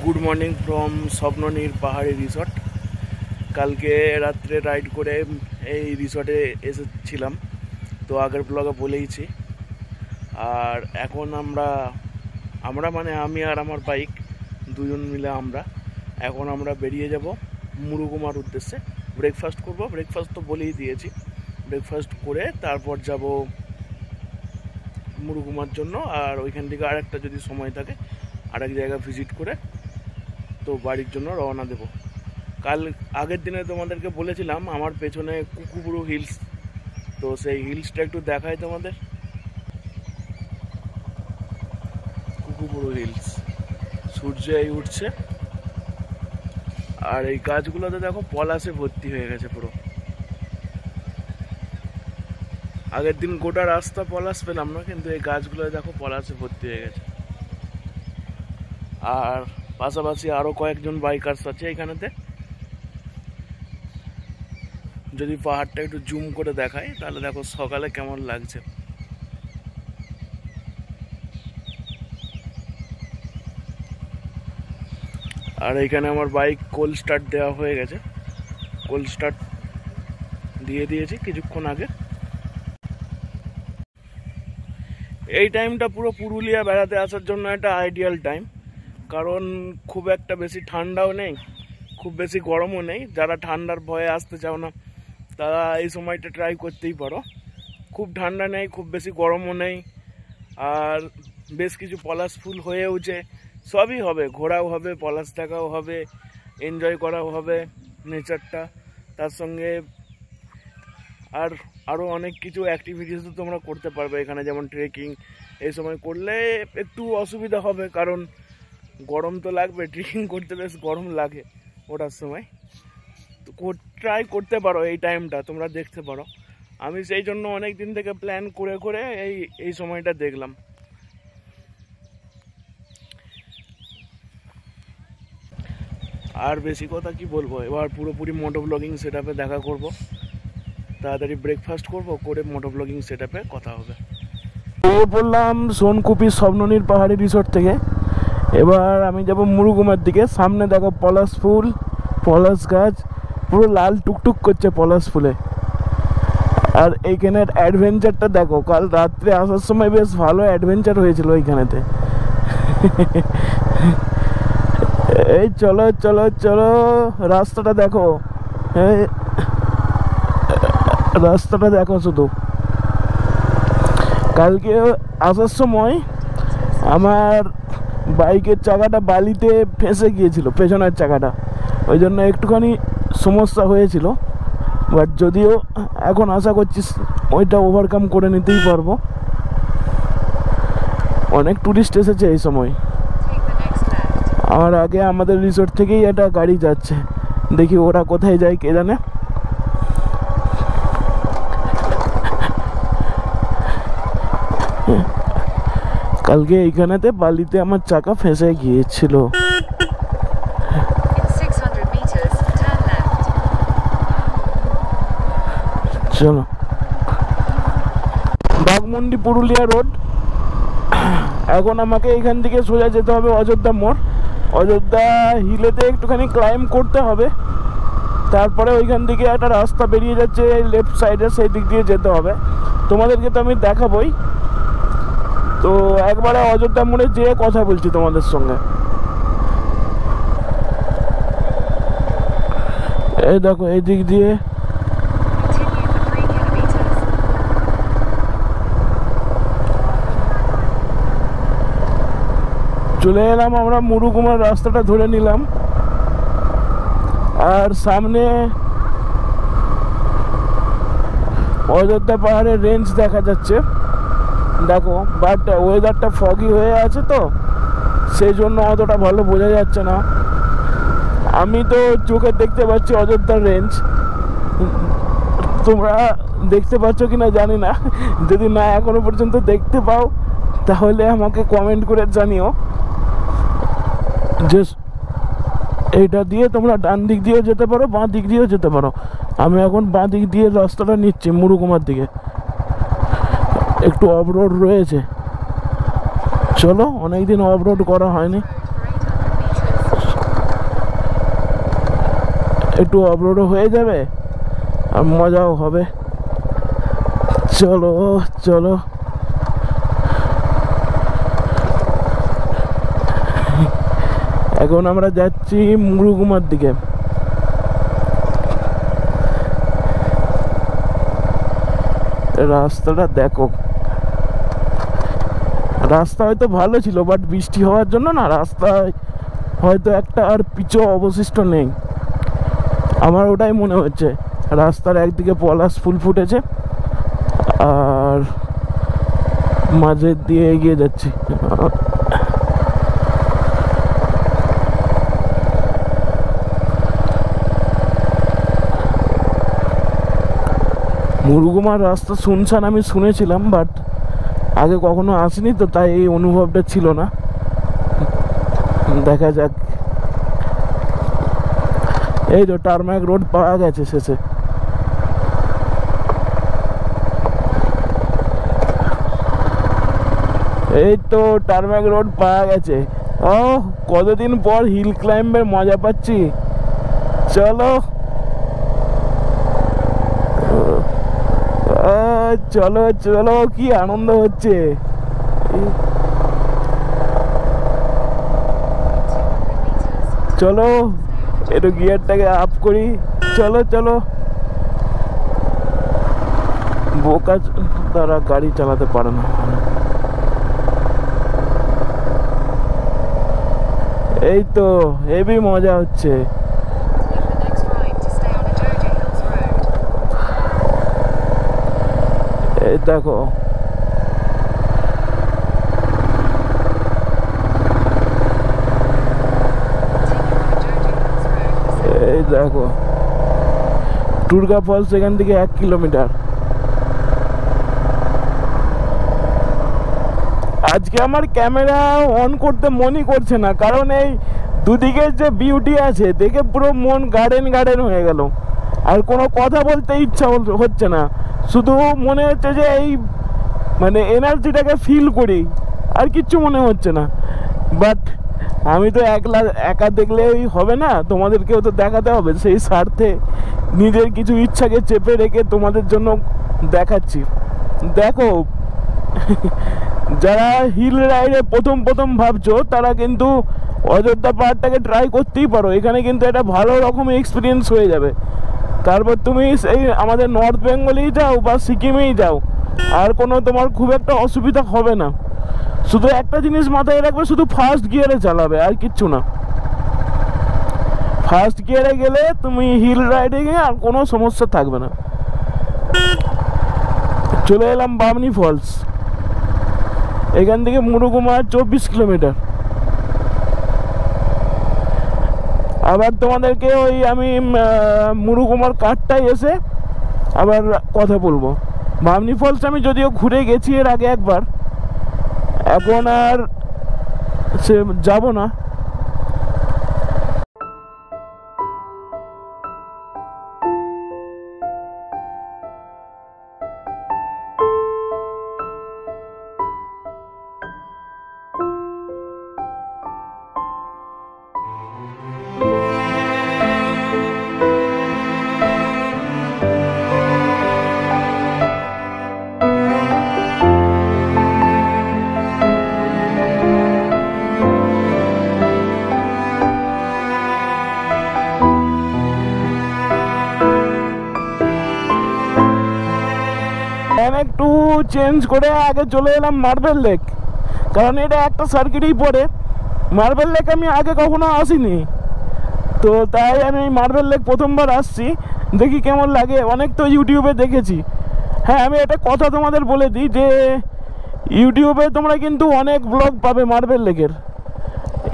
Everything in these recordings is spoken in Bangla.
গুড মর্নিং ফ্রম স্বপ্ননীর পাহাড়ি রিসর্ট। কালকে রাত্রে রাইড করে এই রিসর্টে এসেছিলাম, তো আগের ব্লগে বলেইছি। আর এখন আমরা মানে আমি আর আমার বাইক দুজন মিলে এখন আমরা বেরিয়ে যাব মুরুগুমার উদ্দেশ্যে। ব্রেকফাস্ট করব, ব্রেকফাস্ট তো বলেই দিয়েছি। ব্রেকফাস্ট করে তারপর যাব মুরুগুমার জন্য, আর ওইখান থেকে আরেকটা যদি সময় থাকে আরেক জায়গা ভিজিট করে তো বাড়ির জন্য রওনা দেব। আগের দিনে তোমাদেরকে বলেছিলাম আমার পেছনে কুকুবুরু হিলস, তো সেই হিলসটা একটু দেখাই তোমাদের। কুকুবুরু হিলস সূর্য এই উঠছে, আর এই গাছগুলোতে দেখো পলাশে ভর্তি হয়ে গেছে পুরো। আগের দিন গোটা রাস্তা পলাশ পেলাম না, কিন্তু এই গাছগুলো দেখো পলাশে ভর্তি হয়ে গেছে। আর পাশাপাশি আরো কয়েকজন বাইকার্স আছে এখানেতে। যদি পাহাড়টা একটু জুম করে দেখাই তাহলে দেখো সকালে কেমন লাগছে। আর এইখানে আমার বাইক কোল্ড স্টার্ট দেওয়া হয়ে গেছে, কোল্ড স্টার্ট দিয়ে দিয়েছি কিছুক্ষণ আগে। এই টাইমটা পুরো পুরুলিয়া বেড়াতে আসার জন্য একটা আইডিয়াল টাইম, কারণ খুব একটা বেশি ঠান্ডাও নেই, খুব বেশি গরমও নেই। যারা ঠান্ডার ভয়ে আসতে চাও না তারা এই সময়টা ট্রাই করতেই পারো। খুব ঠান্ডা নেই, খুব বেশি গরমও নেই, আর বেশ কিছু পলাশ ফুল হয়েওছে। সবই হবে, ঘোরাও হবে, পলাশ দেখাও হবে, এনজয় করাও হবে নেচারটা। তার সঙ্গে আরও অনেক কিছু অ্যাক্টিভিটিসও তোমরা করতে পারবে এখানে, যেমন ট্রেকিং। এই সময় করলে একটু অসুবিধা হবে, কারণ গরম তো লাগবে, ট্রেকিং করতে বেশ গরম লাগে ওটার সময়। তো ট্রাই করতে পারো, এই টাইমটা তোমরা দেখতে পারো। আমি সেই জন্য অনেক দিন থেকে প্ল্যান করে করে এই সময়টা দেখলাম। আর বেশি কথা কি বলবো, এবার পুরোপুরি মোটো ব্লগিং সেট আপে দেখা করব। তাড়াতাড়ি ব্রেকফাস্ট করব, করে মোটো ব্লগিং সেট আপে কথা হবে। বললাম সোনকুপি স্বপ্ননীর পাহাড়ি রিসর্ট থেকে এবার আমি যাব মুরুগুমার দিকে। সামনে দেখো পলাশ ফুল, পলাশ গাছ পুরো লাল টুকটুক করছে পলাশ ফুলে। আর এইখানের অ্যাডভেঞ্চারটা দেখো, কাল রাত্রে আসার সময় বেশ ভালো অ্যাডভেঞ্চার হয়েছিল এইখানেতে। এই চলো চলো চলো, রাস্তাটা দেখো, রাস্তাটা দেখো শুধু। কালকে আসার সময় আমার বাইকের চাকাটা বালিতে ফেঁসে গিয়েছিল, পেছনের চাকাটা, ওই জন্য একটুখানি সমস্যা হয়েছিল। বাট যদিও এখন আশা করছি ওইটা ওভারকাম করে নিতেই পারবো। অনেক টুরিস্ট এসেছে এই সময়। আর আগে আমাদের রিসোর্ট থেকেই একটা গাড়ি যাচ্ছে, দেখি ওরা কোথায় যায় কে জানে। কালকে এইখানেতে বালিতে আমার চাকা ফেঁসে গিয়েছিল। চলো, বাঘমুন্ডি পুরুলিয়া রোড। এখন আমাকে এখান থেকে সোজা যেতে হবে অযোধ্যা মোড়। অযোধ্যা হিলেতে একটুখানি ক্লাইম্ব করতে হবে, তারপরে ওইখান থেকে একটা রাস্তা বেরিয়ে যাচ্ছে লেফট সাইডে, সেই দিক দিয়ে যেতে হবে। তোমাদেরকে তো আমি দেখাবই, তো একবারে অযোধ্যা মোড়ে যেয়ে কথা বলছি তোমাদের সঙ্গে। এই দেখো এই দিক দিয়ে চলে এলাম আমরা, মুরুগুমার রাস্তাটা ধরে নিলাম। আর সামনে অযোধ্যা পাহাড়ের রেঞ্জ দেখা যাচ্ছে দেখো, বাট ওয়েদারটা ফগি হয়ে আছে তো সেই জন্য অতটা ভালো বোঝা যাচ্ছে না। আমি তো চোখে দেখতে পাচ্ছি অযোধ্যার রেঞ্জ, তোমরা দেখতে পাচ্ছ কিনা জানি না। যদি না এখনো পর্যন্ত দেখতে পাও তাহলে আমাকে কমেন্ট করে জানিও যে এইটা দিয়ে তোমরা ডান দিক দিয়েও যেতে পারো, বাঁ দিক দিয়েও যেতে পারো। আমি এখন বাঁ দিক দিয়ে রাস্তাটা নিচ্ছি মুরুগুমার দিকে, একটু অফ রোড রয়েছে। চলো, অনেকদিন অফ রোড করা হয়নি, একটু অফরোডও হয়ে যাবে আর মজাও হবে। চলো চলো, এখন আমরা যাচ্ছি মুরুগুমার দিকে। রাস্তাটা দেখো, রাস্তা হয়তো ভালো ছিল, বাট বৃষ্টি হওয়ার জন্য না রাস্তায় হয়তো একটা আর পিচও অবশিষ্ট নেই, আমার ওটাই মনে হচ্ছে। রাস্তার একদিকে পলাশ ফুল ফুটেছে আর মাঝের দিয়ে এগিয়ে যাচ্ছি। মুরুগুমার রাস্তা শুনছান আমি শুনেছিলাম, বাট আগে কখনো আসিনি তো, তাই এই অনুভবটা ছিল না। দেখা যাক। এই তো টারম্যাক রোড পাওয়া গেছে শেষে। এই তো টারম্যাক রোড পাওয়া গেছে। ও কতদিন পর হিল ক্লাইম্বের মজা পাচ্ছি। চলো চলো চলো, কি আনন্দ হচ্ছে। চলো একটু গিয়ারটাকে আপ করি। চলো চলো, বোকা তারা গাড়ি চালাতে পারে না। এই তো হেভি মজা হচ্ছে। এই দেখো, এই দেখো টুরগা ফলস এখান থেকে 1 কিলোমিটার। আজকে আমার ক্যামেরা অন করতে মনই করছে না, কারণ এই দুদিকের যে বিউটি আছে দেখে পুরো মন গার্ডেন গার্ডেন হয়ে গেল। আর কোনো কথা বলতে ইচ্ছা হচ্ছে না, শুধু মনে হচ্ছে যে এই মানে এনার্জিটাকে ফিল করি, আর কিচ্ছু মনে হচ্ছে না। বাট আমি তো একা দেখলেই হবে না, তোমাদেরকেও তো দেখাতে হবে। সেই স্বার্থে নিজের কিছু ইচ্ছাকে চেপে রেখে তোমাদের জন্য দেখাচ্ছি। দেখো যারা হিল রাইডে প্রথম ভাবছো তারা কিন্তু অযোধ্যা পাহাড়টাকে ট্রাই করতেই পারো। এখানে কিন্তু একটা ভালো রকমের এক্সপিরিয়েন্স হয়ে যাবে। তারপর তুমি সেই আমাদের নর্থ বেঙ্গলেই যাও বা সিকিমেই যাও, আর কোনো তোমার খুব একটা অসুবিধা হবে না। শুধু একটা জিনিস মাথায় রাখবে, শুধু ফার্স্ট গিয়ারে চালাবে, আর কিচ্ছু না। ফার্স্ট গিয়ারে গেলে তুমি হিল রাইডিংয়ে আর কোনো সমস্যা থাকবে না। চলে এলাম বামনি ফলস। এখান থেকে মুরুগুমার 24 কিলোমিটার। আবার তোমাদেরকে ওই আমি মুরুগুমার কাঠটায় এসে আবার কথা বলবো। বামনি ফলস আমি যদিও ঘুরে গেছি এর আগে একবার, এখন আর সে যাব না। একটু চেঞ্জ করে আগে চলে এলাম মার্বেল লেক, কারণ এটা একটা সার্কিটেই পড়ে। মার্বেল লেক আমি আগে কখনো আসিনি, তো তাই আমি মার্বেল লেক প্রথমবার আসছি, দেখি কেমন লাগে। অনেক তো ইউটিউবে দেখেছি। হ্যাঁ, আমি একটা কথা তোমাদের বলে দিই যে ইউটিউবে তোমরা কিন্তু অনেক ব্লগ পাবে মার্বেল লেকের।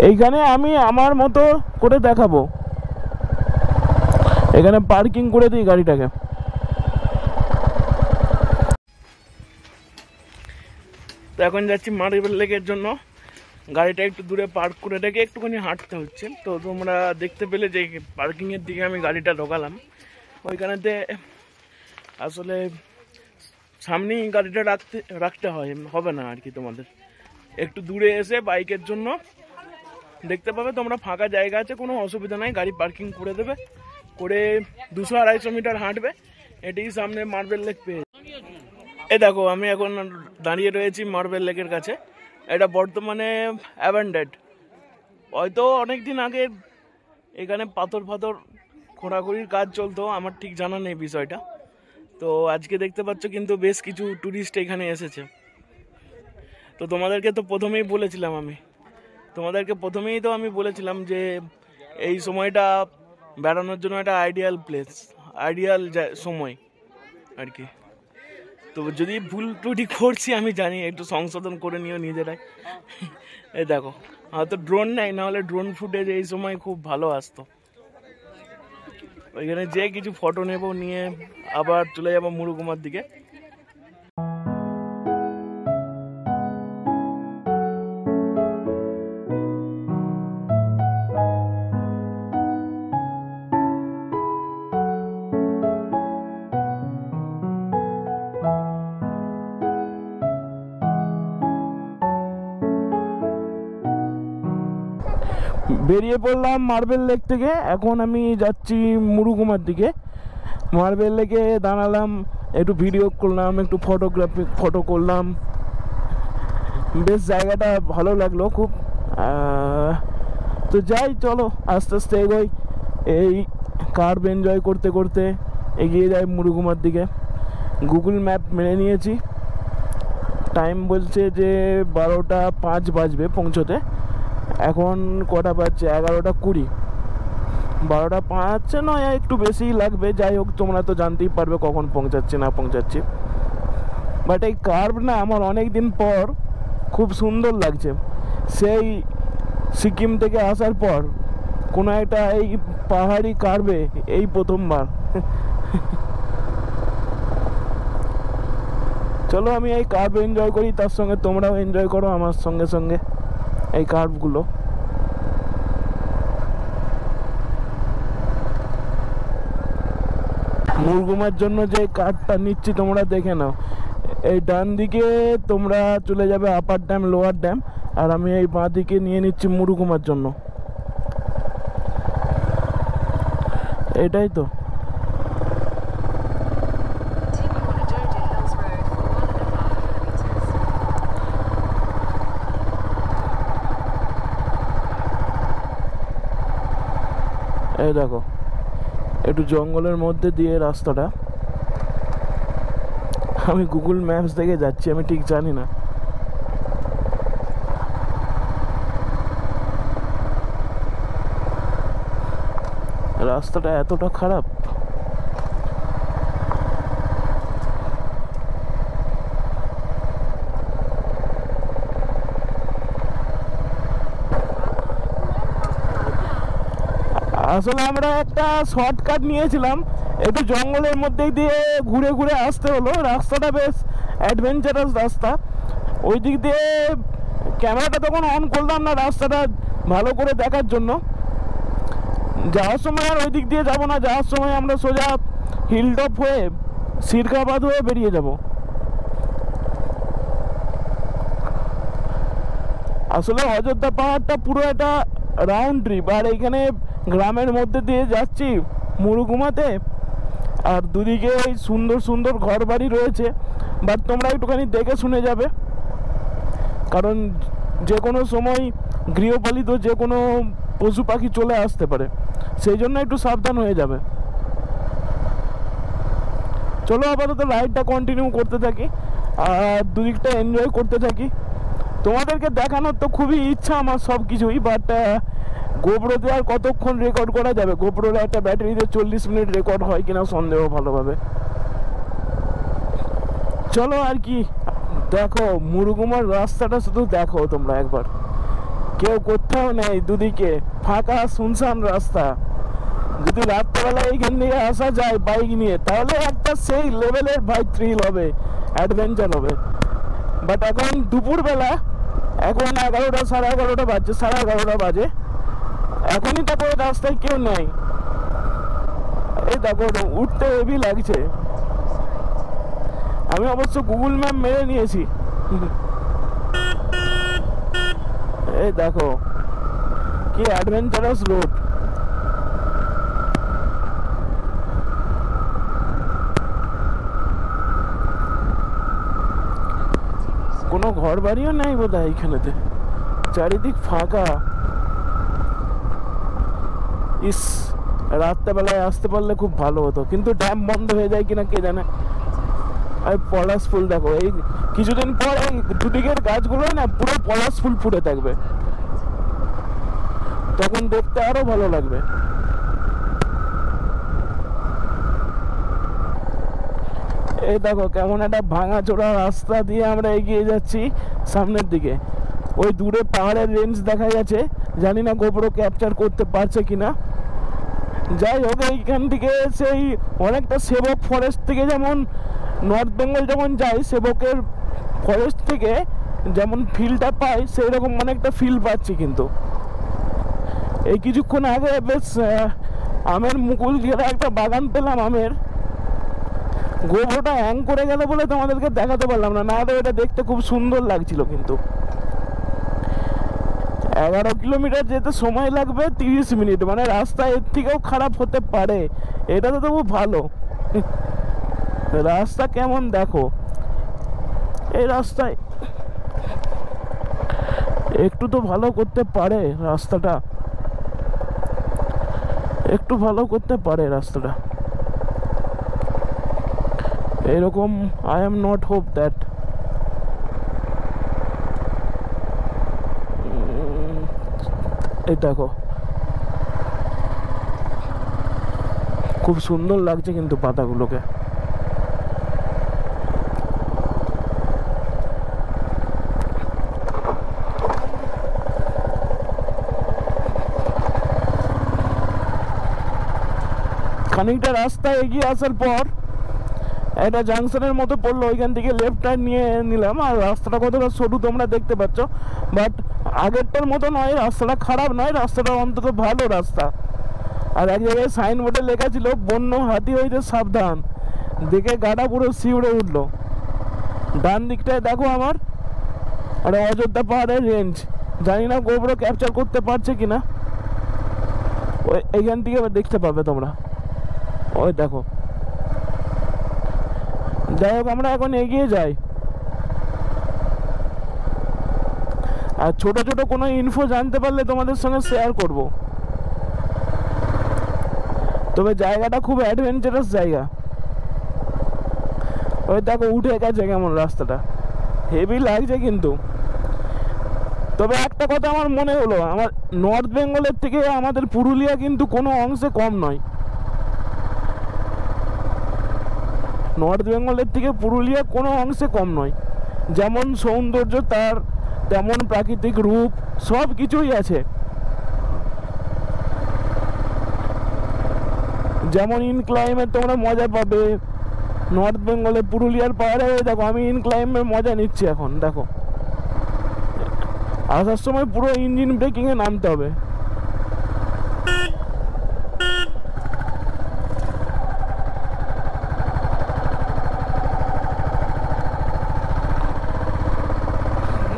এইখানে আমি আমার মতো করে দেখাবো। এখানে পার্কিং করে দিই গাড়িটাকে। তো এখন যাচ্ছি মার্বেল লেকের জন্য। গাড়িটা একটু দূরে পার্ক করে রেখে একটুখানি হাঁটতে হচ্ছে। তো তোমরা দেখতে পেলে যে পার্কিংয়ের দিকে আমি গাড়িটা ঢোকালাম। ওইখানেতে আসলে সামনেই গাড়িটা রাখতে হবে না আর কি। তোমাদের একটু দূরে এসে বাইকের জন্য দেখতে পাবে তোমরা ফাঁকা জায়গা আছে, কোনো অসুবিধা নাই, গাড়ি পার্কিং করে দেবে, করে 200-250 মিটার হাঁটবে, এটি সামনে মার্বেল লেক পেয়ে। এই দেখো আমি এখন দাঁড়িয়ে রয়েছি মার্বেল লেকের কাছে। এটা বর্তমানে অ্যাবান্ডেড, হয়তো অনেক দিন আগে এখানে পাথর খোঁড়াখুড়ির কাজ চলতো, আমার ঠিক জানা নেই বিষয়টা। তো আজকে দেখতে পাচ্ছ কিন্তু বেশ কিছু ট্যুরিস্ট এখানে এসেছে। তো তোমাদেরকে তো প্রথমেই বলেছিলাম যে এই সময়টা বেড়ানোর জন্য একটা আইডিয়াল প্লেস, আইডিয়াল সময় আর কি। তো যদি ভুল ত্রুটি করছি আমি জানি, একটু সংশোধন করে নিও নিজেরাই। এই দেখো হয়তো ড্রোন নেই, না হলে ড্রোন ফুটেজ এই সময় খুব ভালো আসতো। ওইখানে যে কিছু ফটো নেব, নিয়ে আবার চলে যাবো মুরুগুমার দিকে। বেরিয়ে পড়লাম মার্বেল লেক থেকে, এখন আমি যাচ্ছি মুরুগুমার দিকে। মার্বেল লেকে দাঁড়ালাম, একটু ভিডিও করলাম, একটু ফটো করলাম, বেশ জায়গাটা ভালো লাগলো খুব। তো যাই, চলো আস্তে আস্তে এগোই, এই কার্ভ এনজয় করতে করতে এগিয়ে যাই মুরুগুমার দিকে। গুগল ম্যাপ মেনে নিয়েছি, টাইম বলছে যে 12:05 বাজবে পৌঁছতে। এখন কটা বাজছে? 11:20। 12:05 নয়, একটু বেশিই লাগবে। যাই হোক, তোমরা তো জানতেই পারবে কখন পৌঁছাচ্ছি না পৌঁছাচ্ছি। বাট এই কার্ভ না আমার অনেক দিন পর খুব সুন্দর লাগছে। সেই সিকিম থেকে আসার পর কোনো একটা এই পাহাড়ি কার্ভে এই প্রথমবার। চলো আমি এই কার্ভ এনজয় করি, তার সঙ্গে তোমরাও এনজয় করো আমার সঙ্গে সঙ্গে এই কার্ভগুলো। মুরগুমার জন্য যে কার্ভটা নিচ্ছি তোমরা দেখে নাও। এই ডান দিকে তোমরা চলে যাবে আপার ড্যাম, লোয়ার ড্যাম, আর আমি এই বাঁ দিকে নিয়ে নিচ্ছি মুরগুমার জন্য। এটাই তো। এই দেখো একটু জঙ্গলের মধ্যে দিয়ে রাস্তাটা, আমি গুগল ম্যাপস দেখে যাচ্ছি, আমি ঠিক জানি না। রাস্তাটা এতটা খারাপ। আসলে আমরা একটা শর্টকাট নিয়েছিলাম, একটু জঙ্গলের মধ্যে দিয়ে ঘুরে ঘুরে আসতে হলো। রাস্তাটা বেশ অ্যাডভেঞ্চারাস রাস্তা। ওই দিক দিয়ে ক্যামেরাটা তখন অন করলাম না রাস্তাটা ভালো করে দেখার জন্য। যাওয়ার সময় আর ওই দিক দিয়ে যাবো না, যাওয়ার সময় আমরা সোজা হিলটপ হয়ে সিরকাবাদ হয়ে বেরিয়ে যাব। আসলে অযোধ্যা পাহাড়টা পুরো একটা রাউন্ড ট্রিপ, আর এইখানে গ্রামের মধ্যে দিয়ে যাচ্ছি মুরুগুমাতে, আর দুদিকে সুন্দর সুন্দর ঘর বাড়ি রয়েছে। বাট তোমরা একটুখানি দেখে শুনে যাবে, কারণ যে কোনো সময় গৃহপালিত যে কোনো পশু পাখি চলে আসতে পারে, সেই জন্য একটু সাবধান হয়ে যাবে। চলো আপাতত রাইডটা কন্টিনিউ করতে থাকি আর দুদিকটা এনজয় করতে থাকি। তোমাদেরকে দেখানোর তো খুবই ইচ্ছা আমার সব কিছুই, বাট গোপ্রোতে আর কতক্ষণ রেকর্ড করা যাবে? গোপ্রোর একটা ব্যাটারিতে 40 মিনিট রেকর্ড হয় কিনা সন্দেহ ভালোভাবে। চলো আর কি, দেখো মুরুগুমার রাস্তাটা শুধু দেখো তোমরা একবার, কেউ কোথাও নেই, দুদিকে ফাঁকা শুনশান রাস্তা। যদি রাত্রেবেলা এইখান থেকে আসা যায় বাইক নিয়ে, তাহলে একটা সেই লেভেলের বাইক থ্রিল হবে, অ্যাডভেঞ্চার হবে। বাট এখন দুপুরবেলা, এখন 11টা 11:30 বাজছে, 11:30 বাজে, এখনই তারপরে রাস্তায় কেউ নেই। এই দেখো উঠতে হেভি লাগছে। আমি অবশ্য গুগল ম্যাপ মেরে নিয়েছি। এই দেখো কি অ্যাডভেঞ্চারাস রোড। কোনো ঘর বাড়িও নেই বোধহয় এইখানেতে, চারিদিক ফাঁকা। ইস, রাত্রেবেলায় আসতে পারলে খুব ভালো হতো, কিন্তু ড্যাম বন্ধ হয়ে যায় কিনা কে জানে। আর পলাশ ফুল দেখো, এই কিছুদিন পর এই দুদিকের গাছগুলো না পুরো পলাশ ফুল ফুটে থাকবে, তখন দেখতে আরো ভালো লাগবে। এই দেখো কেমন একটা ভাঙাচোরা রাস্তা দিয়ে আমরা এগিয়ে যাচ্ছি সামনের দিকে। ওই দূরে পাহাড়ের রেঞ্জ দেখা গেছে, জানি না গোপ্রো ক্যাপচার করতে পারছে কিনা। যাই হোক, এইখান থেকে সেই অনেকটা সেবক ফরেস্ট থেকে, যেমন নর্থ বেঙ্গল যখন যাই সেবকের ফরেস্ট থেকে যেমন ফিলটা পাই, সেই রকম অনেকটা ফিল পাচ্ছি। কিন্তু এই কিছুক্ষণ আগে বেশ আমের মুকুল ঘেরা একটা বাগান পেলাম আমের। গোবরটা হ্যাং করে গেল বলে তোমাদেরকে দেখাতে পারলাম না, তো এটা দেখতে খুব সুন্দর লাগছিল। কিন্তু 11 কিলোমিটার যেতে সময় লাগবে 30 মিনিট, মানে রাস্তা এর থেকেও খারাপ হতে পারে। এটা তো তবু ভালো। রাস্তা কেমন দেখো, এই রাস্তায় একটু তো ভালো করতে পারে রাস্তাটা, একটু ভালো করতে পারে রাস্তাটা এরকম। I am not hope that. এই দেখো খুব সুন্দর লাগছে কিন্তু পাতাগুলোকে। খানিকটা রাস্তা এগিয়ে আসার পর একটা জাংশনের মতো পড়লো, ওইখান থেকে লেফট টার্ন নিয়ে নিলাম। আর রাস্তাটা কতটা সরু তোমরা দেখতে পাচ্ছ, বাট আগেরটার মতো নয়, রাস্তাটা খারাপ নয়, রাস্তাটা অন্তত ভালো রাস্তা। আর এক জায়গায় সাইনবোর্ডে লেখা ছিল বন্য হাতি হইতে সাবধান, দেখে গাটা পুরো শিউরে উঠলো। ডান দিকটায় দেখো আমার আর অযোধ্যা পাহাড়ের রেঞ্জ, জানি না গোপ্রো ক্যাপচার করতে পারছে কিনা। ওই এইখান থেকে দেখতে পাবে তোমরা, ওই দেখো। যাই হোক, আমরা এখন এগিয়ে যাই। আর ছোট ছোট কোনো ইনফো জানতে পারলে তোমাদের সঙ্গে শেয়ার করব। তবে জায়গাটা খুব অ্যাডভেঞ্চারাস জায়গা। ওই দেখো উঠে গেছে কেমন রাস্তাটা, হেভি লাগছে কিন্তু। তবে একটা কথা আমার মনে হলো, আমার নর্থ বেঙ্গলের থেকে আমাদের পুরুলিয়া কিন্তু কোনো অংশে কম নয়। নর্থ বেঙ্গলের থেকে পুরুলিয়া কোনো অংশে কম নয়। যেমন সৌন্দর্য তার, তেমন প্রাকৃতিক রূপ, সব কিছুই আছে। যেমন ইনক্লাইমের তোমরা মজা পাবে নর্থ বেঙ্গলে, পুরুলিয়ার পাহাড়ে। দেখো আমি ইনক্লাইমের মজা নিচ্ছি এখন। দেখো আসার সময় পুরো ইঞ্জিন ব্রেকিংয়ে নামতে হবে।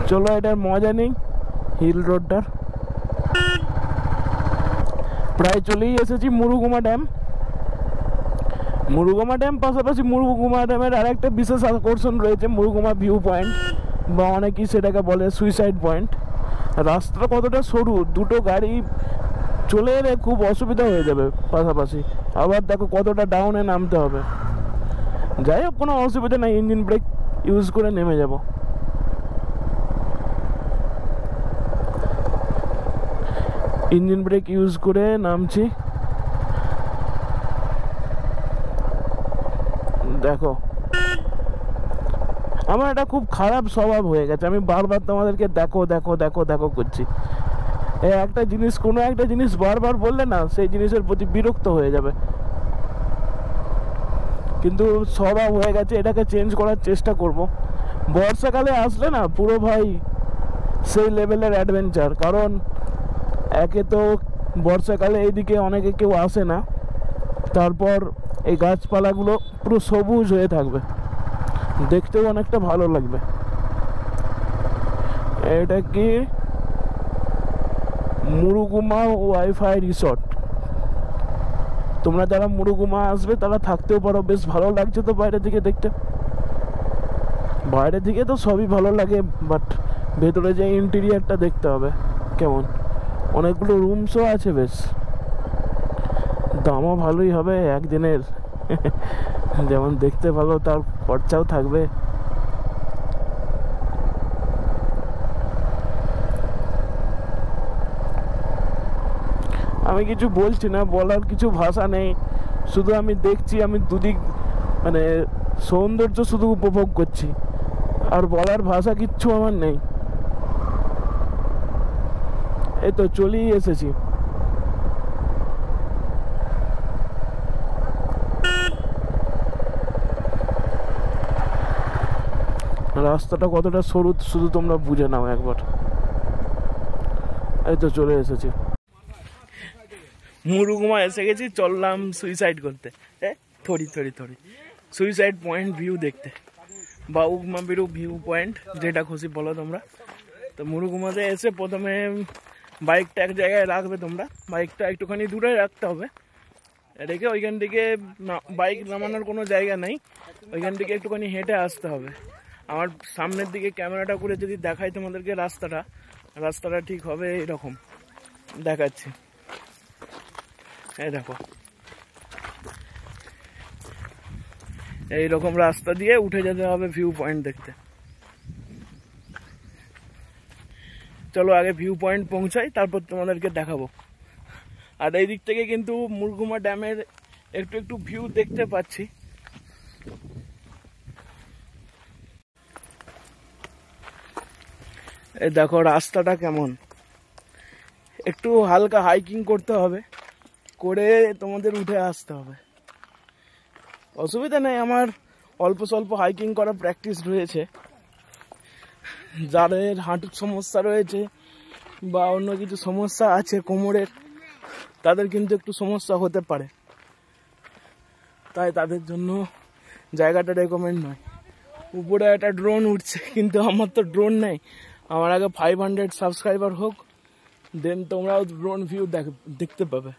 চলো এটার মজা নেই হিল রোডটার। প্রায় চলেই এসেছি মুরুগুমা ড্যাম। মুরুগুমা ড্যাম পাশাপাশি মুরুগুমা ড্যামের আর একটা বিশেষ আকর্ষণ রয়েছে মুরুগুমা ভিউ পয়েন্ট, বা অনেকেই সেটাকে বলে সুইসাইড পয়েন্ট। রাস্তাটা কতটা সরু, দুটো গাড়ি চলে এলে খুব অসুবিধা হয়ে যাবে পাশাপাশি। আবার দেখো কতটা ডাউনে নামতে হবে। যাই হোক, কোনো অসুবিধা নেই, ইঞ্জিন ব্রেক ইউজ করে নেমে যাব। ইঞ্জিন ব্রেক ইউজ করে নামছি। দেখো আমার এটা খুব খারাপ স্বভাব হয়ে গেছে, আমি বারবার তোমাদেরকে দেখো দেখো দেখো দেখো করছি। একটা জিনিস, কোনো একটা জিনিস বারবার বললে না সেই জিনিসের প্রতি বিরক্ত হয়ে যাবে, কিন্তু স্বভাব হয়ে গেছে। এটাকে চেঞ্জ করার চেষ্টা করব। বর্ষাকালে আসলে না পুরো ভাই সেই লেভেলের অ্যাডভেঞ্চার। কারণ একে তো বর্ষাকালে এইদিকে অনেকে কেউ আসে না, তারপর এই গাছপালাগুলো পুরো সবুজ হয়ে থাকবে, দেখতেও অনেকটা ভালো লাগবে। এটা কি মুরুগুমা ওয়াইফাই রিসর্ট। তোমরা যারা মুরুগুমা আসবে তারা থাকতেও পারো, বেশ ভালো লাগছে তো বাইরে থেকে দেখতে। বাইরে থেকে তো সবই ভালো লাগে, বাট ভেতরে যে ইন্টেরিয়ারটা দেখতে হবে কেমন। অনেকগুলো রুমসও আছে, বেশ দামও ভালোই হবে একদিনের। যেমন দেখতে ভালো, তার খরচাও থাকবে। আমি কিছু বলছি না, বলার কিছু ভাষা নেই, শুধু আমি দেখছি, আমি দুদিক মানে সৌন্দর্য শুধু উপভোগ করছি, আর বলার ভাষা কিচ্ছু আমার নেই। এই তো চলেই এসেছি। রাস্তাটা কতটা সরু শুধু তোমরা বুঝে নাও একবার। এই তো চলে এসেছি, মুরুগুমা এসে গেছি। চললাম সুইসাইড করতে, থরি সুইসাইড পয়েন্ট ভিউ দেখতে, বা উগমাবিরু ভিউ পয়েন্ট, যেটা খুশি বলো তোমরা। তো মুরুগুমাতে এসে প্রথমে বাইকটা এক জায়গায় রাখবে তোমরা, বাইকটা একটুখানি দূরে রাখতে হবে, রেখে ওইখান থেকে বাইক নামানোর কোনো জায়গা নেই, ওইখান থেকে একটুখানি হেঁটে আসতে হবে। আমার সামনের দিকে ক্যামেরাটা করে যদি দেখাই তোমাদেরকে রাস্তাটা ঠিক হবে এরকম দেখাচ্ছি। এই দেখো, এইরকম রাস্তা দিয়ে উঠে যেতে হবে ভিউ পয়েন্ট দেখতে। চলো আগে ভিউ পয়েন্ট পৌঁছাই, তারপর তোমাদেরকে দেখাবো। আর এই দিক থেকে কিন্তু মুরগুমা ড্যামের একটু ভিউ দেখতে পাচ্ছি। এই দেখো রাস্তাটা কেমন, একটু হালকা হাইকিং করতে হবে, করে তোমাদের উঠে আসতে হবে। অসুবিধা নেই, আমার অল্প স্বল্প হাইকিং করা প্র্যাকটিস রয়েছে। যাদের হাঁটুর সমস্যা রয়েছে বা অন্য কিছু সমস্যা আছে কোমরের, তাদের কিন্তু একটু সমস্যা হতে পারে, তাই তাদের জন্য জায়গাটা রেকমেন্ড নয়। উপরে একটা ড্রোন উঠছে, কিন্তু আমার তো ড্রোন নেই। আমার আগে 500 সাবস্ক্রাইবার হোক, দেন তোমরাও ড্রোন ভিউ দেখতে পাবে।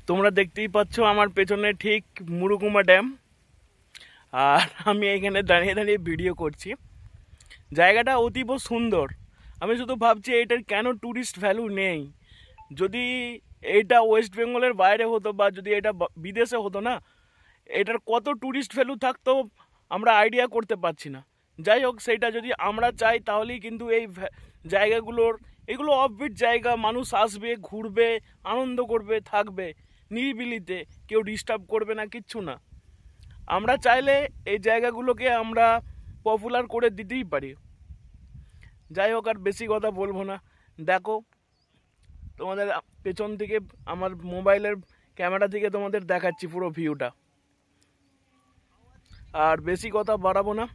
তোমরা দেখতেই পাচ্ছ আমার পেছনে ঠিক মুরুগুমা ড্যাম, আর আমি এখানে দাঁড়িয়ে দাঁড়িয়ে ভিডিও করছি। জায়গাটা অতীব সুন্দর। আমি শুধু ভাবছি এটার কেন ট্যুরিস্ট ভ্যালু নেই। যদি এটা ওয়েস্ট বেঙ্গলের বাইরে হতো বা যদি এটা বিদেশে হতো না, এটার কত ট্যুরিস্ট ভ্যালু থাকতো আমরা আইডিয়া করতে পারছি না। যাই হোক, সেইটা যদি আমরা চাই তাহলেই কিন্তু এই জায়গাগুলোর, এগুলো অফবিট জায়গা, মানুষ আসবে, ঘুরবে, আনন্দ করবে, থাকবে নিরিবিলিতে, কেউ ডিস্টার্ব করবে না, কিচ্ছু না। আমরা চাইলে এই জায়গাগুলোকে আমরা পপুলার করে দিতেই পারি। যাই হোক, আর বেশি কথা বলবো না। দেখো তোমাদের পেছন থেকে আমার মোবাইলের ক্যামেরা থেকে তোমাদের দেখাচ্ছি পুরো ভিউটা। আর বেশি কথা বাড়াবো না,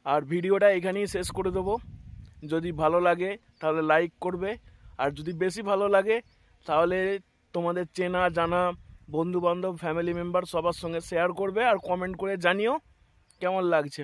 আর ভিডিওটা এখানেই শেষ করে দেবো। যদি ভালো লাগে তাহলে লাইক করবে, আর যদি বেশি ভালো লাগে তাহলে তোমাদের চেনা জানা বন্ধু বান্ধব ফ্যামিলি মেম্বার সবার সঙ্গে শেয়ার করবে, আর কমেন্ট করে জানিও কেমন লাগছে।